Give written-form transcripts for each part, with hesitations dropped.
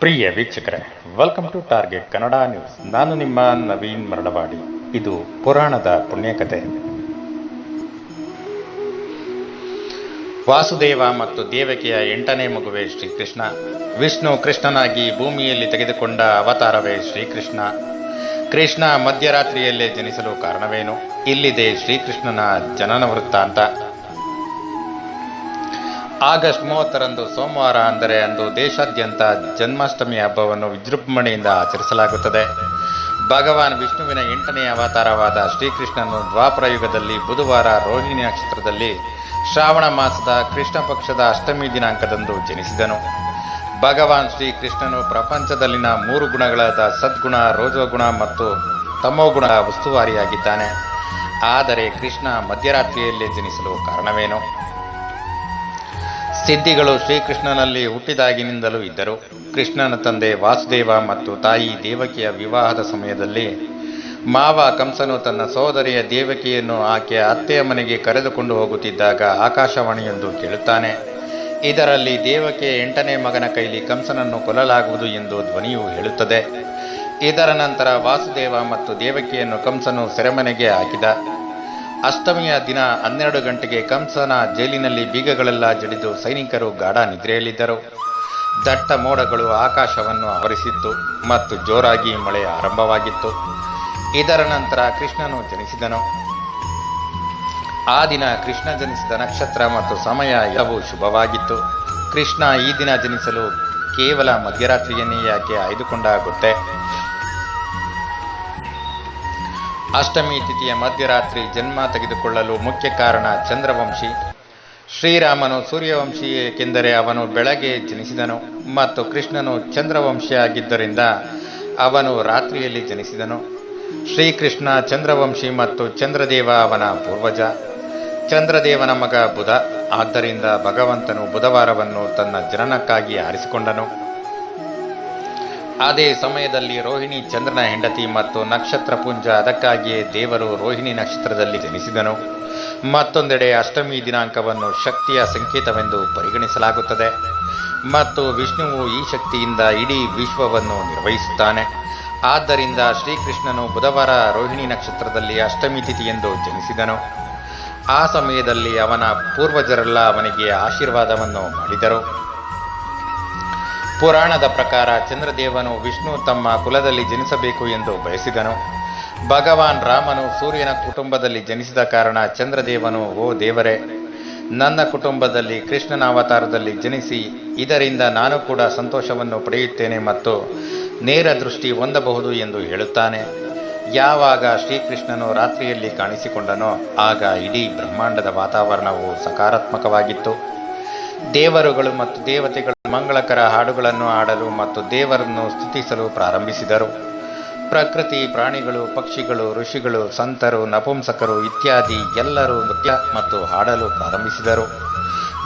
ಪ್ರಿಯ ವೀಕ್ಷಕರೇ, welcome to target Kannada news. ನಾನು ನಿಮ್ಮ ನವೀನ್ ಮರಳವಾಡಿ. ಇದು ಪುರಾಣದ ಪುಣ್ಯಕಥೆ. ವಾಸುದೇವ ಮತ್ತು ದೇವಕಿಯ 8ನೇ ಮಗುವೆ ಶ್ರೀಕೃಷ್ಣ. ವಿಷ್ಣು ಕೃಷ್ಣನಾಗಿ ಭೂಮಿಯಲ್ಲಿ ತೆಗೆದುಕೊಂಡ ಅವತಾರವೇ ಶ್ರೀಕೃಷ್ಣ. ಕೃಷ್ಣ ಮಧ್ಯರಾತ್ರಿಯಲ್ಲೇ ಜನಿಸಲು ಕಾರಣವೇನು? ಇಲ್ಲಿದೆ ಶ್ರೀಕೃಷ್ಣನ ಜನನ ವೃತ್ತಾಂತ. ಆಗಸ್ಟ್ 30ರಂದು ಸೋಮವಾರ, ಅಂದರೆ ಅಂದು ದೇಶಾದ್ಯಂತ ಜನ್ಮಾಷ್ಟಮಿ ಹಬ್ಬವನ್ನು ವಿಜೃಂಭಣೆಯಿಂದ ಆಚರಿಸಲಾಗುತ್ತದೆ. ಭಗವಾನ್ ವಿಷ್ಣುವಿನ 8ನೇ ಅವತಾರವಾದ ಶ್ರೀಕೃಷ್ಣನು ದ್ವಾಪರ ಯುಗದಲ್ಲಿ ಬುಧವಾರ ರೋಹಿಣಿ ನಕ್ಷತ್ರದಲ್ಲಿ ಶ್ರಾವಣ ಮಾಸದ ಕೃಷ್ಣ ಪಕ್ಷದ ಅಷ್ಟಮಿ ದಿನಾಂಕದಂದು ಜನಿಸಿದನು. ಭಗವಾನ್ ಶ್ರೀಕೃಷ್ಣನು ಪ್ರಪಂಚದಲ್ಲಿನ 3 ಗುಣಗಳಾದ ಸದ್ಗುಣ, ರೋಜೋಗುಣ ಮತ್ತು ತಮೋಗುಣ ಉಸ್ತುವಾರಿಯಾಗಿದ್ದಾನೆ. ಆದರೆ ಕೃಷ್ಣ ಮಧ್ಯರಾತ್ರಿಯಲ್ಲೇ ಜನಿಸಲು ಕಾರಣವೇನು? ಸಿದ್ಧಿಗಳು ಶ್ರೀಕೃಷ್ಣನಲ್ಲಿ ಹುಟ್ಟಿದಾಗಿನಿಂದಲೂ ಇದ್ದರು. ಕೃಷ್ಣನ ತಂದೆ ವಾಸುದೇವ ಮತ್ತು ತಾಯಿ ದೇವಕಿಯ ವಿವಾಹದ ಸಮಯದಲ್ಲಿ ಮಾವ ಕಂಸನು ತನ್ನ ಸಹೋದರಿಯ ದೇವಕಿಯನ್ನು ಆಕೆಯ ಅತ್ತೆಯ ಮನೆಗೆ ಕರೆದುಕೊಂಡು ಹೋಗುತ್ತಿದ್ದಾಗ ಆಕಾಶವಾಣಿಯೊಂದು ಕೇಳುತ್ತಾನೆ. ಇದರಲ್ಲಿ ದೇವಕಿಯ 8ನೇ ಮಗನ ಕೈಲಿ ಕಂಸನನ್ನು ಕೊಲ್ಲಲಾಗುವುದು ಎಂದು ಧ್ವನಿಯು ಹೇಳುತ್ತದೆ. ಇದರ ನಂತರ ವಾಸುದೇವ ಮತ್ತು ದೇವಕಿಯನ್ನು ಕಂಸನು ಸೆರೆಮನೆಗೆ ಹಾಕಿದ. ಅಷ್ಟಮಿಯ ದಿನ 12 ಗಂಟೆಗೆ ಕಂಸನ ಜೈಲಿನಲ್ಲಿ ಬೀಗಗಳೆಲ್ಲ ಜಡಿದು ಸೈನಿಕರು ಗಾಢ ನಿದ್ರೆಯಲ್ಲಿದ್ದರು. ದಟ್ಟ ಮೋಡಗಳು ಆಕಾಶವನ್ನು ಆವರಿಸಿತ್ತು ಮತ್ತು ಜೋರಾಗಿ ಮಳೆ ಆರಂಭವಾಗಿತ್ತು. ಇದರ ನಂತರ ಕೃಷ್ಣನು ಜನಿಸಿದನು. ಆ ದಿನ ಕೃಷ್ಣ ಜನಿಸಿದ ನಕ್ಷತ್ರ ಮತ್ತು ಸಮಯ ಎಲ್ಲವೂ ಶುಭವಾಗಿತ್ತು. ಕೃಷ್ಣ ಈ ದಿನ ಜನಿಸಲು ಕೇವಲ ಮಧ್ಯರಾತ್ರಿಯನ್ನೇ ಯಾಕೆ ಆಯ್ದುಕೊಂಡ ಗೊತ್ತೇ? ಅಷ್ಟಮಿ ತಿಥಿಯ ಮಧ್ಯರಾತ್ರಿ ಜನ್ಮ ತೆಗೆದುಕೊಳ್ಳಲು ಮುಖ್ಯ ಕಾರಣ ಚಂದ್ರವಂಶಿ. ಶ್ರೀರಾಮನು ಸೂರ್ಯವಂಶಿ, ಏಕೆಂದರೆ ಅವನು ಬೆಳಗ್ಗೆ ಜನಿಸಿದನು ಮತ್ತು ಕೃಷ್ಣನು ಚಂದ್ರವಂಶಿಯಾಗಿದ್ದರಿಂದ ಅವನು ರಾತ್ರಿಯಲ್ಲಿ ಜನಿಸಿದನು. ಶ್ರೀಕೃಷ್ಣ ಚಂದ್ರವಂಶಿ ಮತ್ತು ಚಂದ್ರದೇವ ಅವನ ಪೂರ್ವಜ. ಚಂದ್ರದೇವನ ಮಗ ಬುಧ. ಆದ್ದರಿಂದ ಭಗವಂತನು ಬುಧವಾರವನ್ನು ತನ್ನ ಜನನಕ್ಕಾಗಿ ಆರಿಸಿಕೊಂಡನು. ಅದೇ ಸಮಯದಲ್ಲಿ ರೋಹಿಣಿ ಚಂದ್ರನ ಹೆಂಡತಿ ಮತ್ತು ನಕ್ಷತ್ರ ಪುಂಜ. ಅದಕ್ಕಾಗಿಯೇ ದೇವರು ರೋಹಿಣಿ ನಕ್ಷತ್ರದಲ್ಲಿ ಜನಿಸಿದನು. ಮತ್ತೊಂದೆಡೆ ಅಷ್ಟಮಿ ದಿನಾಂಕವನ್ನು ಶಕ್ತಿಯ ಸಂಕೇತವೆಂದು ಪರಿಗಣಿಸಲಾಗುತ್ತದೆ ಮತ್ತು ವಿಷ್ಣುವು ಈ ಶಕ್ತಿಯಿಂದ ಇಡೀ ವಿಶ್ವವನ್ನು ನಿರ್ವಹಿಸುತ್ತಾನೆ. ಆದ್ದರಿಂದ ಶ್ರೀಕೃಷ್ಣನು ಬುಧವಾರ ರೋಹಿಣಿ ನಕ್ಷತ್ರದಲ್ಲಿ ಅಷ್ಟಮಿ ತಿಥಿಯೆಂದು ಜನಿಸಿದನು. ಆ ಸಮಯದಲ್ಲಿ ಅವನ ಪೂರ್ವಜರೆಲ್ಲ ಅವನಿಗೆ ಆಶೀರ್ವಾದವನ್ನು ಮಾಡಿದರು. ಪುರಾಣದ ಪ್ರಕಾರ ಚಂದ್ರದೇವನು ವಿಷ್ಣು ತಮ್ಮ ಕುಲದಲ್ಲಿ ಜನಿಸಬೇಕು ಎಂದು ಬಯಸಿದನು. ಭಗವಾನ್ ರಾಮನು ಸೂರ್ಯನ ಕುಟುಂಬದಲ್ಲಿ ಜನಿಸಿದ ಕಾರಣ ಚಂದ್ರದೇವನು, ಓ ದೇವರೇ, ನನ್ನ ಕುಟುಂಬದಲ್ಲಿ ಕೃಷ್ಣನ ಅವತಾರದಲ್ಲಿ ಜನಿಸಿ, ಇದರಿಂದ ನಾನು ಕೂಡ ಸಂತೋಷವನ್ನು ಪಡೆಯುತ್ತೇನೆ ಮತ್ತು ನೇರ ದೃಷ್ಟಿ ಹೊಂದಬಹುದು ಎಂದು ಹೇಳುತ್ತಾನೆ. ಯಾವಾಗ ಶ್ರೀಕೃಷ್ಣನು ರಾತ್ರಿಯಲ್ಲಿ ಕಾಣಿಸಿಕೊಂಡನೋ ಆಗ ಇಡೀ ಬ್ರಹ್ಮಾಂಡದ ವಾತಾವರಣವು ಸಕಾರಾತ್ಮಕವಾಗಿತ್ತು. ದೇವರುಗಳು ಮತ್ತು ದೇವತೆಗಳು ಮಂಗಳಕರ ಹಾಡುಗಳನ್ನು ಹಾಡಲು ಮತ್ತು ದೇವರನ್ನು ಸ್ತುತಿಸಲು ಪ್ರಾರಂಭಿಸಿದರು. ಪ್ರಕೃತಿ, ಪ್ರಾಣಿಗಳು, ಪಕ್ಷಿಗಳು, ಋಷಿಗಳು, ಸಂತರು, ನಪುಂಸಕರು ಇತ್ಯಾದಿ ಎಲ್ಲರೂ ನೃತ್ಯ ಮತ್ತು ಹಾಡಲು ಪ್ರಾರಂಭಿಸಿದರು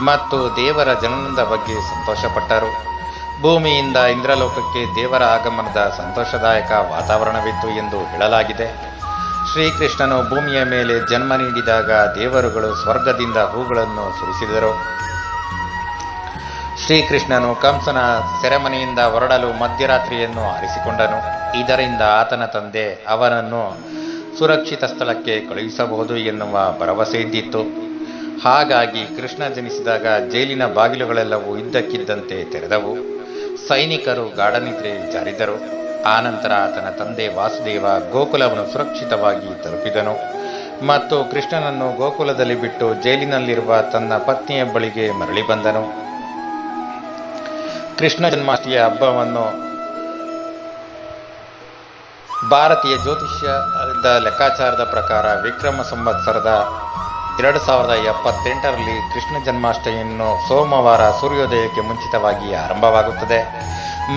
ಮತ್ತು ದೇವರ ಜನನದ ಬಗ್ಗೆ ಸಂತೋಷಪಟ್ಟರು. ಭೂಮಿಯಿಂದ ಇಂದ್ರಲೋಕಕ್ಕೆ ದೇವರ ಆಗಮನದ ಸಂತೋಷದಾಯಕ ವಾತಾವರಣವಿತ್ತು ಎಂದು ಹೇಳಲಾಗಿದೆ. ಶ್ರೀಕೃಷ್ಣನು ಭೂಮಿಯ ಮೇಲೆ ಜನ್ಮ ನೀಡಿದಾಗ ದೇವರುಗಳು ಸ್ವರ್ಗದಿಂದ ಹೂಗಳನ್ನು ಸುರಿಸಿದರು. ಶ್ರೀಕೃಷ್ಣನು ಕಂಸನ ಸೆರೆಮನೆಯಿಂದ ಹೊರಡಲು ಮಧ್ಯರಾತ್ರಿಯನ್ನು ಆರಿಸಿಕೊಂಡನು. ಇದರಿಂದ ಆತನ ತಂದೆ ಅವನನ್ನು ಸುರಕ್ಷಿತ ಸ್ಥಳಕ್ಕೆ ಕಳುಹಿಸಬಹುದು ಎನ್ನುವ ಭರವಸೆ ಇದ್ದಿತ್ತು. ಹಾಗಾಗಿ ಕೃಷ್ಣ ಜನಿಸಿದಾಗ ಜೈಲಿನ ಬಾಗಿಲುಗಳೆಲ್ಲವೂ ಇದ್ದಕ್ಕಿದ್ದಂತೆ ತೆರೆದವು. ಸೈನಿಕರು ಗಾಢನಿದ್ರೆ ಜಾರಿದರು. ಆನಂತರ ಆತನ ತಂದೆ ವಾಸುದೇವ ಗೋಕುಲವನ್ನು ಸುರಕ್ಷಿತವಾಗಿ ತಲುಪಿದನು ಮತ್ತು ಕೃಷ್ಣನನ್ನು ಗೋಕುಲದಲ್ಲಿ ಬಿಟ್ಟು ಜೈಲಿನಲ್ಲಿರುವ ತನ್ನ ಪತ್ನಿಯ ಬಳಿಗೆ ಮರಳಿ ಬಂದನು. ಕೃಷ್ಣ ಜನ್ಮಾಷ್ಟಮಿಯ ಹಬ್ಬವನ್ನು ಭಾರತೀಯ ಜ್ಯೋತಿಷ್ಯದ ಲೆಕ್ಕಾಚಾರದ ಪ್ರಕಾರ ವಿಕ್ರಮ ಸಂವತ್ಸರದ 2078ರಲ್ಲಿ ಕೃಷ್ಣ ಜನ್ಮಾಷ್ಟಮಿಯನ್ನು ಸೋಮವಾರ ಸೂರ್ಯೋದಯಕ್ಕೆ ಮುಂಚಿತವಾಗಿ ಆರಂಭವಾಗುತ್ತದೆ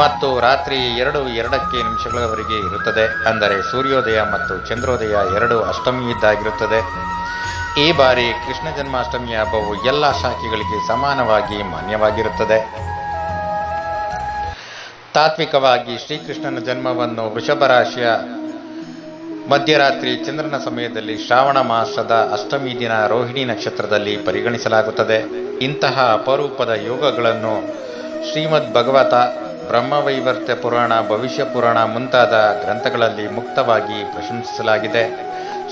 ಮತ್ತು ರಾತ್ರಿ 2:02 ಇರುತ್ತದೆ. ಅಂದರೆ ಸೂರ್ಯೋದಯ ಮತ್ತು ಚಂದ್ರೋದಯ 2 ಅಷ್ಟಮಿ ಇದ್ದಾಗಿರುತ್ತದೆ. ಈ ಬಾರಿ ಕೃಷ್ಣ ಜನ್ಮಾಷ್ಟಮಿಯ ಹಬ್ಬವು ಎಲ್ಲ ಶಾಖೆಗಳಿಗೆ ಸಮಾನವಾಗಿ ಮಾನ್ಯವಾಗಿರುತ್ತದೆ. ತಾತ್ವಿಕವಾಗಿ ಶ್ರೀಕೃಷ್ಣನ ಜನ್ಮವನ್ನು ವೃಷಭ ರಾಶಿಯ ಮಧ್ಯರಾತ್ರಿ ಚಂದ್ರನ ಸಮಯದಲ್ಲಿ ಶ್ರಾವಣ ಮಾಸದ ಅಷ್ಟಮಿ ದಿನ ರೋಹಿಣಿ ನಕ್ಷತ್ರದಲ್ಲಿ ಪರಿಗಣಿಸಲಾಗುತ್ತದೆ. ಇಂತಹ ಅಪರೂಪದ ಯೋಗಗಳನ್ನು ಶ್ರೀಮದ್ ಬ್ರಹ್ಮವೈವರ್ತ್ಯ ಪುರಾಣ, ಭವಿಷ್ಯ ಪುರಾಣ ಮುಂತಾದ ಗ್ರಂಥಗಳಲ್ಲಿ ಮುಕ್ತವಾಗಿ ಪ್ರಶಂಸಿಸಲಾಗಿದೆ.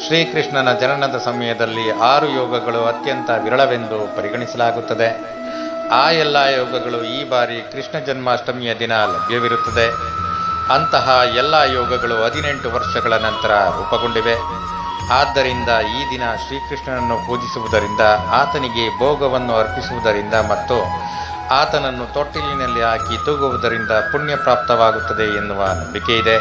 ಶ್ರೀಕೃಷ್ಣನ ಜನನದ ಸಮಯದಲ್ಲಿ 6 ಯೋಗಗಳು ಅತ್ಯಂತ ವಿರಳವೆಂದು ಪರಿಗಣಿಸಲಾಗುತ್ತದೆ. ಆ ಎಲ್ಲ ಯೋಗಗಳು ಈ ಬಾರಿ ಕೃಷ್ಣ ಜನ್ಮಾಷ್ಟಮಿಯ ದಿನ ಲಭ್ಯವಿರುತ್ತದೆ. ಅಂತಹ ಎಲ್ಲ ಯೋಗಗಳು 18 ವರ್ಷಗಳ ನಂತರ ರೂಪುಗೊಂಡಿವೆ. ಆದ್ದರಿಂದ ಈ ದಿನ ಶ್ರೀಕೃಷ್ಣನನ್ನು ಪೂಜಿಸುವುದರಿಂದ, ಆತನಿಗೆ ಭೋಗವನ್ನು ಅರ್ಪಿಸುವುದರಿಂದ ಮತ್ತು ಆತನನ್ನು ತೊಟ್ಟಿಲಿನಲ್ಲಿ ಹಾಕಿ ತೂಗುವುದರಿಂದ ಪುಣ್ಯ ಪ್ರಾಪ್ತವಾಗುತ್ತದೆ ಎನ್ನುವ ನಂಬಿಕೆ ಇದೆ.